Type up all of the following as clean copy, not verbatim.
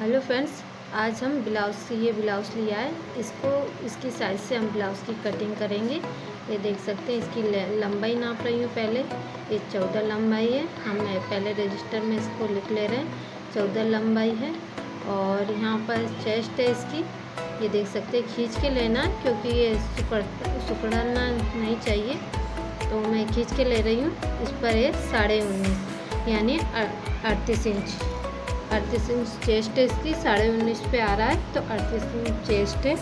Hello friends, आज हम ये ब्लाउज़ लिया है। इसकी साइज़ से हम ब्लाउज़ की कटिंग करेंगे। ये देख सकते हैं, इसकी लंबाई नाप रही हूँ पहले। ये 14 लंबाई है। हम पहले रजिस्टर में इसको लिख ले रहे हैं। 14 लंबाई है और यहाँ पर चेस्ट है इसकी। ये देख सकते हैं, खींच के लेना क्योंकि ये सिकुड़ना नहीं चाहिए, तो मैं खींच के ले रही हूँ। इस पर है 19.5 यानी 38 इंच। 38 इंच चेस्ट है इसकी, 19.5 पे आ रहा है, तो 38 इंच चेस्ट है।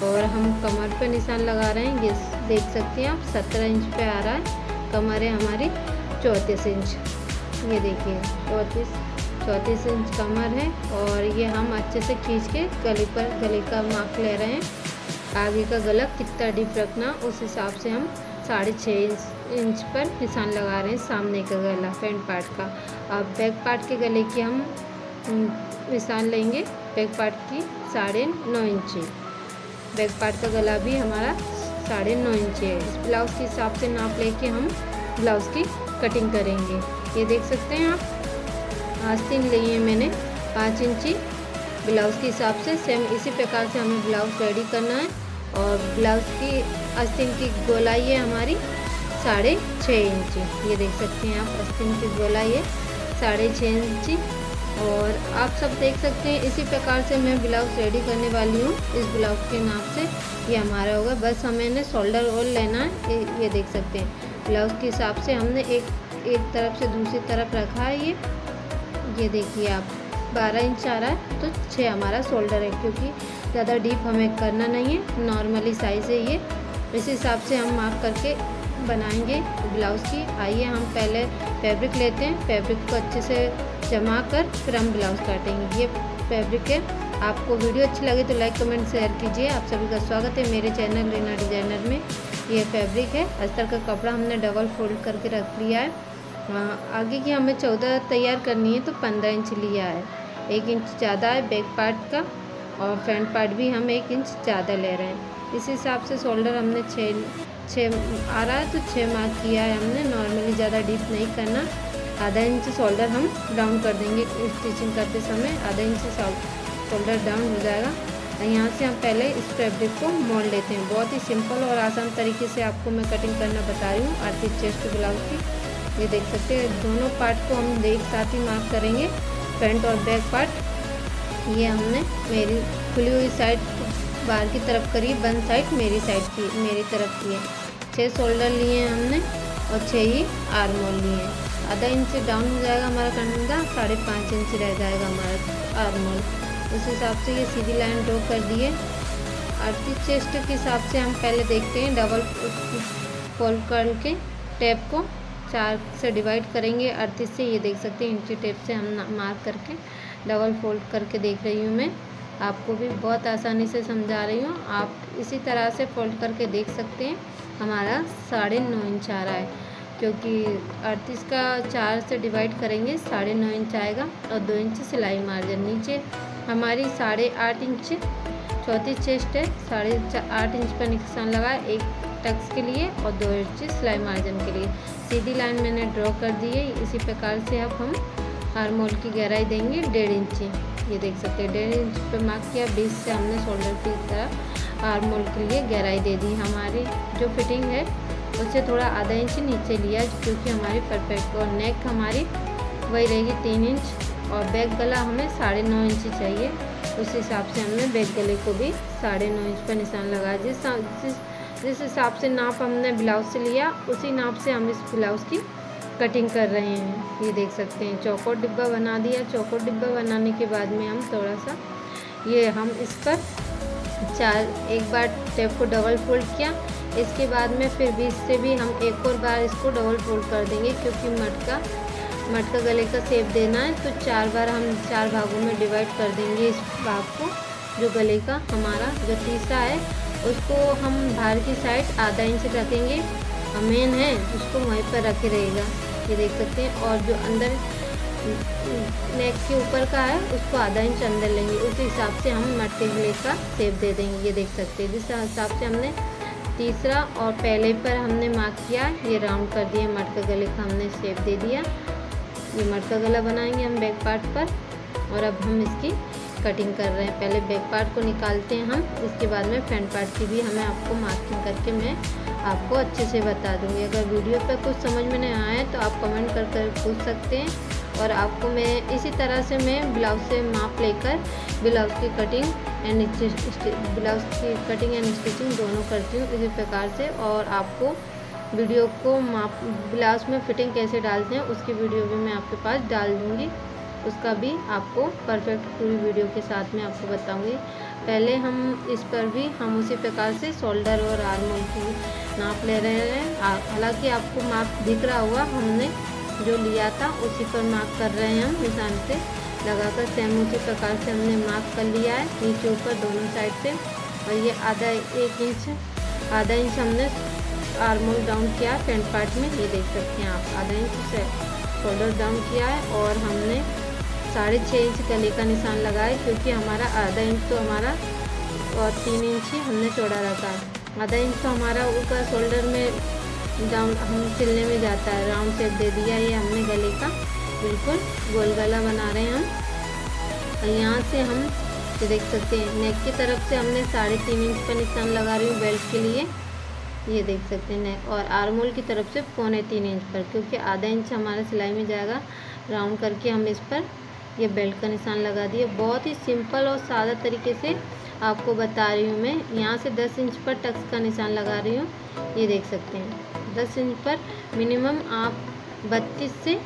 और हम कमर पे निशान लगा रहे हैं। ये देख सकते हैं आप, 17 इंच पे आ रहा है। कमर है हमारी 34 इंच। ये देखिए 34 इंच कमर है। और ये हम अच्छे से खींच के गले का माप ले रहे हैं। आगे का गला कितना डीप रखना, उस हिसाब से हम 6.5 इंच पर निशान लगा रहे हैं सामने का गला, फ्रंट पार्ट का। अब बैक पार्ट के गले की हम निशान लेंगे। बैक पार्ट की 9.5 इंच। बैक पार्ट का गला भी हमारा 9.5 इंच है। इस ब्लाउज़ के हिसाब से नाप लेके हम ब्लाउज़ की कटिंग करेंगे। ये देख सकते हैं आप, आस्तीन लिए मैंने 5 इंची ब्लाउज़ के हिसाब से। सेम इसी प्रकार से हमें ब्लाउज़ रेडी करना है। और ब्लाउज़ की आस्तीन की गोलाई है हमारी 6.5 इंची। ये देख सकते हैं आप, आस्तीन की गोलाई है 6.5 इंची। और आप सब देख सकते हैं, इसी प्रकार से मैं ब्लाउज़ रेडी करने वाली हूँ। इस ब्लाउज़ के नाप से ये हमारा होगा। बस हमें शोल्डर और लेना है। ये देख सकते हैं, ब्लाउज़ के हिसाब से हमने एक तरफ से दूसरी तरफ रखा है। ये देखिए आप, 12 इंच आ रहा है, तो 6 हमारा शोल्डर है, क्योंकि ज़्यादा डीप हमें करना नहीं है, नॉर्मली साइज़ है ये। इस हिसाब से हम माप करके बनाएंगे ब्लाउज़ की। आइए हम पहले फैब्रिक लेते हैं। फैब्रिक को अच्छे से जमा कर फिर हम ब्लाउज़ काटेंगे। ये फैब्रिक है। आपको वीडियो अच्छी लगे तो लाइक कमेंट शेयर कीजिए। आप सभी का स्वागत है मेरे चैनल रीना डिज़ाइनर में। ये फैब्रिक है, अस्तर का कपड़ा हमने डबल फोल्ड करके रख लिया है। आगे की हमें 14 तैयार करनी है, तो 15 इंच लिया है। 1 इंच ज़्यादा है बैक पार्ट का, और फ्रंट पार्ट भी हम 1 इंच ज़्यादा ले रहे हैं। इस हिसाब से शोल्डर हमने 6 आ रहा है, तो 6 मार्क किया है हमने। नॉर्मली ज़्यादा डीप नहीं करना। आधा इंच शोल्डर हम डाउन कर देंगे स्टिचिंग करते समय। आधा इंच शोल्डर डाउन हो जाएगा। यहाँ से हम पहले इस फैब्रिक को मोड़ लेते हैं। बहुत ही सिंपल और आसान तरीके से आपको मैं कटिंग करना बता रही हूँ आर्टिस्ट चेस्ट ब्लाउज की। ये देख सकते हैं, दोनों पार्ट को हम एक साथ ही मार्क करेंगे, फ्रंट और बैक पार्ट। ये हमने मेरी खुली हुई साइड बाहर की तरफ करी, बंद साइड मेरी तरफ की है। 6 शोल्डर लिए हैं हमने और 6 ही आर्म होल लिए हैं। आधा इंच डाउन हो जाएगा हमारा कंधा, 5.5 इंच रह जाएगा हमारा आर्म होल। उस हिसाब से ये सीधी लाइन ड्रॉ कर दिए। आर्टिस्ट चेस्ट के हिसाब से हम पहले देखते हैं, डबल फोल्ड करके टेप को 4 से डिवाइड करेंगे 38 से। ये देख सकते हैं, इंची टेप से हम मार्क करके डबल फोल्ड करके देख रही हूँ मैं। आपको भी बहुत आसानी से समझा रही हूँ, आप इसी तरह से फोल्ड करके देख सकते हैं। हमारा 9.5 इंच आ रहा है, क्योंकि 38 का 4 से डिवाइड करेंगे 9.5 इंच आएगा। और 2 इंच सिलाई मार्जिन। नीचे हमारी 8.5 इंच चौथी चेस्ट है, 8.5 इंच पर निशान लगा, एक टक्स के लिए और 2 इंच सिलाई मार्जिन के लिए। सीधी लाइन मैंने ड्रॉ कर दी है। इसी प्रकार से अब हम आर्म होल की गहराई देंगे 1.5 इंची। ये देख सकते हैं, 1.5 इंच पे मार्क किया। 20 से हमने शोल्डर की तरफ आर्म होल के लिए गहराई दे दी। हमारी जो फिटिंग है उससे थोड़ा आधा इंच नीचे लिया, क्योंकि हमारी परफेक्ट। और नेक हमारी वही रहेगी 3 इंच। और बैक गला हमें 9.5 इंच चाहिए। उस हिसाब से हमने बैक गले को भी 9.5 इंच पर निशान लगाया। जिस हिसाब से नाप हमने ब्लाउज से लिया, उसी नाप से हम इस ब्लाउज़ की कटिंग कर रहे हैं। ये देख सकते हैं, चौकोर डिब्बा बना दिया। चौकोर डिब्बा बनाने के बाद में हम थोड़ा सा हम इस पर एक बार टेप को डबल फोल्ड किया। इसके बाद में फिर बीच से भी हम एक और बार इसको डबल फोल्ड कर देंगे, क्योंकि मटका गले का शेप देना है। तो 4 बार हम 4 भागों में डिवाइड कर देंगे इस भाग को। जो गले का हमारा जो तीसरा है, उसको हम बाहर की साइड आधा इंच रखेंगे। मेन है उसको वहीं पर रखे रहेगा। ये देख सकते हैं। और जो अंदर नेक के ऊपर का है, उसको आधा इंच अंदर लेंगे। उस हिसाब से हम मटके गले का शेप दे देंगे। ये देख सकते हैं, जिस हिसाब से हमने तीसरा और पहले पर हमने मार्क किया, ये राउंड कर दिया। मटका गले का हमने शेप दे दिया। ये मटका गला बनाएंगे हम बैक पार्ट पर। और अब हम इसकी कटिंग कर रहे हैं। पहले बैक पार्ट को निकालते हैं हम, इसके बाद में फ्रंट पार्ट की भी हमें आपको मार्किंग करके मैं आपको अच्छे से बता दूँगी। अगर वीडियो पर कुछ समझ में नहीं आया तो आप कमेंट कर पूछ सकते हैं। और आपको मैं इसी तरह से मैं ब्लाउज से माप लेकर ब्लाउज की कटिंग एंड स्टिचिंग दोनों करती हूँ इसी प्रकार से। और आपको वीडियो को माप ब्लाउज में फिटिंग कैसे डालते हैं उसकी वीडियो भी मैं आपके पास डाल दूँगी, उसका भी आपको परफेक्ट पूरी वीडियो के साथ में आपको बताऊँगी। पहले हम इस पर भी हम उसी प्रकार से शोल्डर और आर्म होल की नाप ले रहे हैं। हालांकि आपको माप दिख रहा होगा, हमने जो लिया था उसी पर मार्क कर रहे हैं हम निशान से लगाकर। सेम उसी प्रकार से हमने मार्क कर लिया है नीचे ऊपर दोनों साइड से। और ये आधा इंच हमने आर्म होल डाउन किया फ्रंट पार्ट में, ये देख सकते हैं आप। आधा इंच से शोल्डर डाउन किया है और हमने 6.5 इंच गले का निशान लगाया, क्योंकि हमारा आधा इंच तो हमारा और 3 इंच ही हमने चौड़ा रखा है। आधा इंच तो हमारा ऊपर शोल्डर में डाउन हम सिलने में जाता है, राउंड शेप दे दिया। ये हमने गले का बिल्कुल गोल गला बना रहे हैं हम। और यहाँ से हम ये देख सकते हैं नेक की तरफ से हमने 3.5 इंच पर निशान लगा रही हूँ बेल्ट के लिए, ये देख सकते हैं नेक। और आर्म होल की तरफ से 3.25 इंच पर, क्योंकि आधा इंच हमारा सिलाई में जाएगा, राउंड करके हम इस पर ये बेल्ट का निशान लगा दिए। बहुत ही सिंपल और सादा तरीके से आपको बता रही हूँ मैं। यहाँ से 10 इंच पर टक्स का निशान लगा रही हूँ, ये देख सकते हैं। 10 इंच पर मिनिमम आप 32 से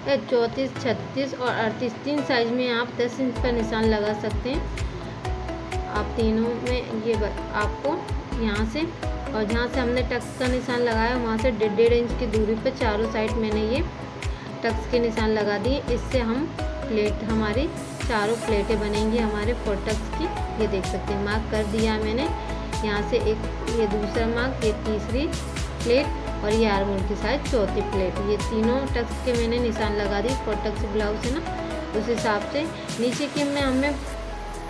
34, 36 और 38 तीन साइज में आप 10 इंच पर निशान लगा सकते हैं। आप तीनों में ये आपको यहाँ से, और जहाँ से हमने टक्स का निशान लगाया वहाँ से 1.5 इंच की दूरी पर चारों साइड मैंने ये टक्स के निशान लगा दिए। इससे हम प्लेट हमारी चारों प्लेटें बनेंगी हमारे 4 टक्स की, ये देख सकते हैं। मार्क कर दिया मैंने यहाँ से एक, ये दूसरा मार्क, ये तीसरी प्लेट और ये आर्म होल की साइड चौथी प्लेट, ये तीनों टक्स के मैंने निशान लगा दी। 4 टक्स ब्लाउज है ना, उस हिसाब से नीचे की में हमें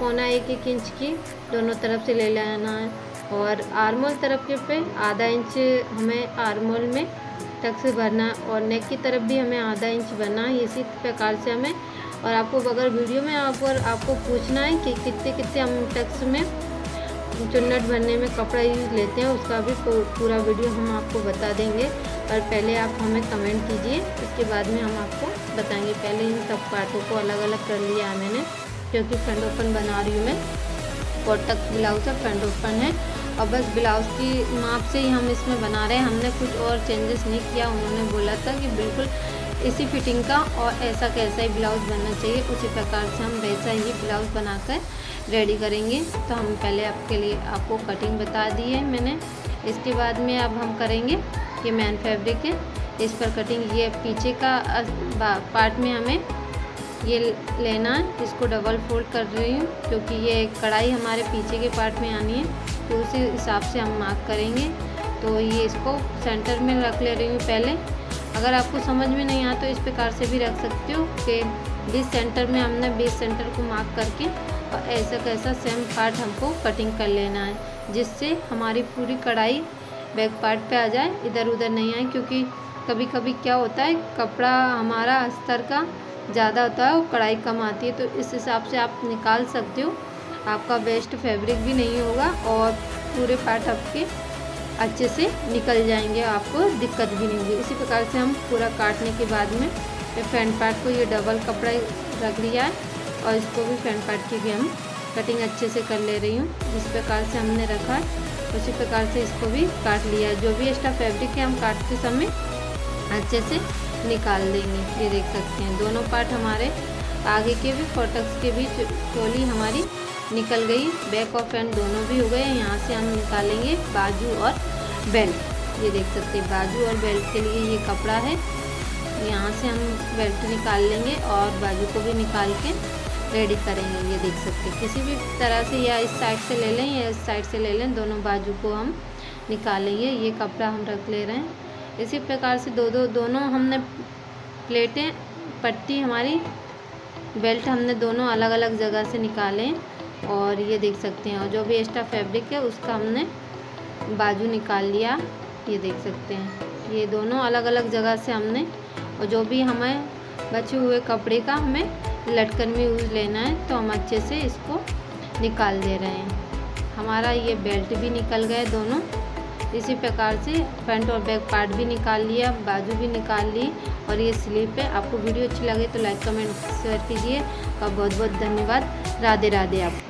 1.25 इंच की दोनों तरफ से ले लेना है। और आर्म होल तरफ के पे आधा इंच हमें आर्म होल में टक्स भरना है, और नेक की तरफ भी हमें आधा इंच भरना है, इसी प्रकार से हमें। और आपको अगर वीडियो में आपको पूछना है कि कितने हम टक्स में चुन्नट भरने में कपड़ा यूज लेते हैं, उसका भी पूरा वीडियो हम आपको बता देंगे। और पहले आप हमें कमेंट कीजिए, उसके बाद में हम आपको बताएंगे। पहले इन सब पार्टों को अलग अलग कर लिया है मैंने, क्योंकि फ्रंट ओपन बना रही हूँ मैं। 4 टक्स ब्लाउज है, फ्रंट ओपन है, और बस ब्लाउज की माप से ही हम इसमें बना रहे हैं। हमने कुछ और चेंजेस नहीं किया। उन्होंने बोला था कि बिल्कुल इसी फिटिंग का और ऐसा कैसा ही ब्लाउज बनना चाहिए, उसी प्रकार से हम वैसा ही ब्लाउज बनाकर रेडी करेंगे। तो हम पहले आपके लिए आपको कटिंग बता दी है मैंने। इसके बाद में अब हम करेंगे कि मैन फैब्रिक है, इस पर कटिंग। ये पीछे का पार्ट में हमें ये लेना है, इसको डबल फोल्ड कर रही हूँ, क्योंकि ये कढ़ाई हमारे पीछे के पार्ट में आनी है, तो उसी हिसाब से हम मार्क करेंगे। तो ये इसको सेंटर में रख ले रही हूँ पहले। अगर आपको समझ में नहीं आया तो इस प्रकार से भी रख सकते हो कि बीच सेंटर में हमने बीच सेंटर को मार्क करके और ऐसा कैसा सेम पार्ट हमको कटिंग कर लेना है, जिससे हमारी पूरी कढ़ाई बैक पार्ट पे आ जाए, इधर उधर नहीं आए। क्योंकि कभी कभी क्या होता है, कपड़ा हमारा अस्तर का ज़्यादा होता है और कढ़ाई कम आती है, तो इस हिसाब से आप निकाल सकते हो। आपका वेस्ट फैब्रिक भी नहीं होगा और पूरे पार्ट आपके अच्छे से निकल जाएंगे, आपको दिक्कत भी नहीं होगी। इसी प्रकार से हम पूरा काटने के बाद में फ्रंट पार्ट को ये डबल कपड़ा रख लिया है, और इसको भी फ्रंट पार्ट की भी हम कटिंग अच्छे से कर ले रही हूँ। जिस प्रकार से हमने रखा है उसी प्रकार से इसको भी काट लिया है। जो भी एक्स्ट्रा फैब्रिक है हम काटते समय अच्छे से निकाल देंगे। ये देख सकते हैं दोनों पार्ट हमारे आगे के भी 4 टक्स के भी चोली हमारी निकल गई, बैक और फ्रंट दोनों भी हो गए। यहाँ से हम निकालेंगे बाजू और बेल्ट। ये देख सकते हैं बाजू और बेल्ट के लिए ये कपड़ा है, यहाँ से हम बेल्ट निकाल लेंगे और बाजू को भी निकाल के रेडी करेंगे। ये देख सकते हैं किसी भी तरह से, या इस साइड से ले लें या इस साइड से ले लें, दोनों बाजू को हम निकालेंगे। ये कपड़ा हम रख ले रहे हैं। इसी प्रकार से दोनों हमने प्लेटें, पट्टी हमारी, बेल्ट हमने दोनों अलग अलग जगह से निकालें। और ये देख सकते हैं, और जो भी एक्स्ट्रा फैब्रिक है उसका हमने बाजू निकाल लिया। ये देख सकते हैं ये दोनों अलग अलग जगह से हमने, और जो भी हमें बचे हुए कपड़े का हमें लटकन में यूज़ लेना है, तो हम अच्छे से इसको निकाल दे रहे हैं। हमारा ये बेल्ट भी निकल गए दोनों। इसी प्रकार से फ्रंट और बैक पार्ट भी निकाल लिया, बाजू भी निकाल ली और ये स्लीव है। आपको वीडियो अच्छी लगे तो लाइक कमेंट शेयर कीजिए और बहुत बहुत धन्यवाद। राधे राधे। आप